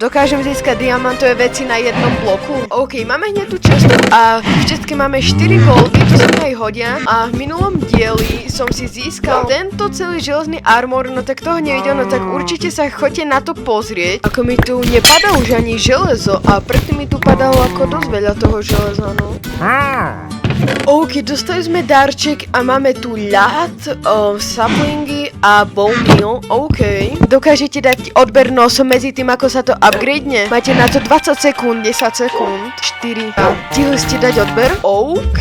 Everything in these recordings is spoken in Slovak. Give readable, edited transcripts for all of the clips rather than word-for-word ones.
Dokážem získať diamantové veci na jednom bloku. OK, máme hneď tú čestu a v čestke máme 4 goldy, to sa mi aj hodia. A v minulom dieli som si získal tento celý železný armor, no tak toho nevidel, no tak určite sa choďte na to pozrieť. Ako mi tu nepadá už ani železo a predtým mi tu padalo ako dosť veľa toho železa, no. OK, dostali sme darček a máme tu ľad, saplingy a bone meal. OK. Dokážete dať odber nosom medzi tým, ako sa to upgradene? Máte na to 20 sekúnd, 10 sekúnd, 4. A stihli ste dať odber? OK.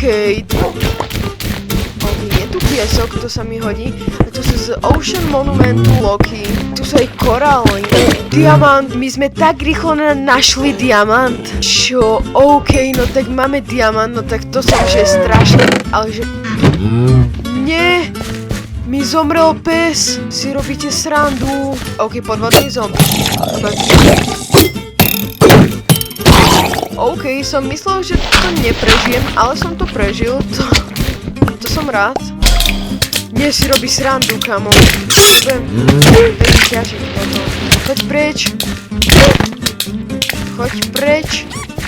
Je tu piesok, to sa mi hodí. A tu sú z Ocean Monumentu Loki. Tu sú aj korály. Diamant, my sme tak rýchlo našli diamant. Čo? OK, no tak máme diamant, no tak to som že strašne, ale že... Nie! Mi zomrel pes! Si robíte srandu. OK, podvodný zombie. OK, som myslel, že to neprežijem, ale som to prežil. To som rád. Nie si robí srandu, kamo. Budem ťažiť potom. Choď preč. Choď preč.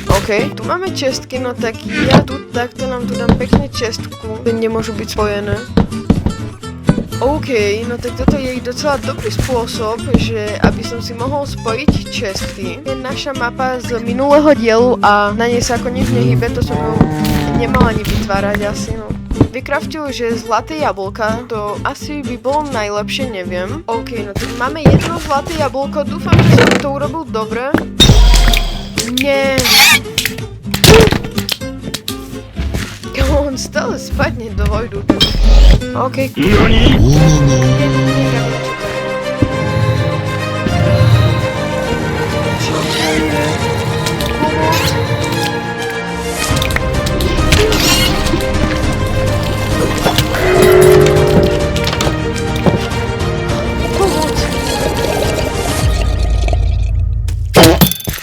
OK, tu máme čestky, no tak ja tu takto nám tu dám pekne čestku. Nemôžu byť spojené. OK, no tak toto je docela dobrý spôsob, že aby som si mohol spojiť čestky. Je naša mapa z minulého dielu a na nej sa ako nič nehybe, to som ju nemal ani vytvárať asi, no. Vykraftil, že zlaté jablka, to asi by bolo najlepšie, neviem. OK, no tak máme jedno zlaté jablko, dúfam, že som to urobil dobre. Nie. On stále spadne do vojdu. OK.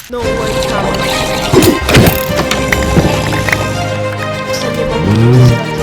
No way, kámo. Sa nemohol dostať.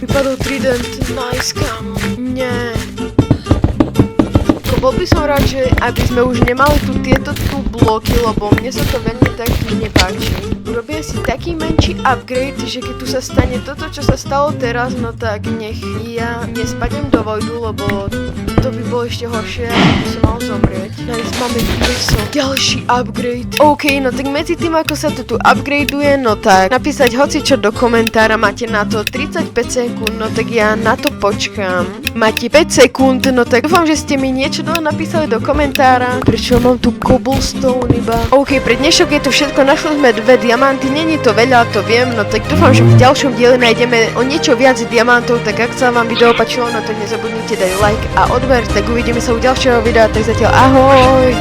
Vypadol trident, nice, kámo. Nie. Bol by som rád, že aby sme už nemali tu tieto bloky, lebo mne sa to veľmi tak nepáči. Urobia si taký menší upgrade, že keď tu sa stane toto, čo sa stalo teraz, no tak nech ja nespadnem do vojdu, lebo to by bolo ešte horšie, aby som mal zomrieť. Nice, máme tu ďalší upgrade. OK, no tak medzi tým, ako sa to tu upgradeuje, no tak napísať hocičo do komentára, máte na to 35 sekúnd, no tak ja na to počkám. Máte 5 sekúnd, no tak dúfam, že ste mi niečo napísali do komentára. Prečo mám tu cobblestone iba? OK, pre dnešok je to všetko, našli sme 2 diamanty, není to veľa, to viem, no tak dúfam, že v ďalšom diele nájdeme o niečo viac diamantov, tak ak sa vám video páčilo, no tak nezabudnite dať like a odber, tak uvidíme sa u ďalšieho videa, tak zatiaľ ahoj!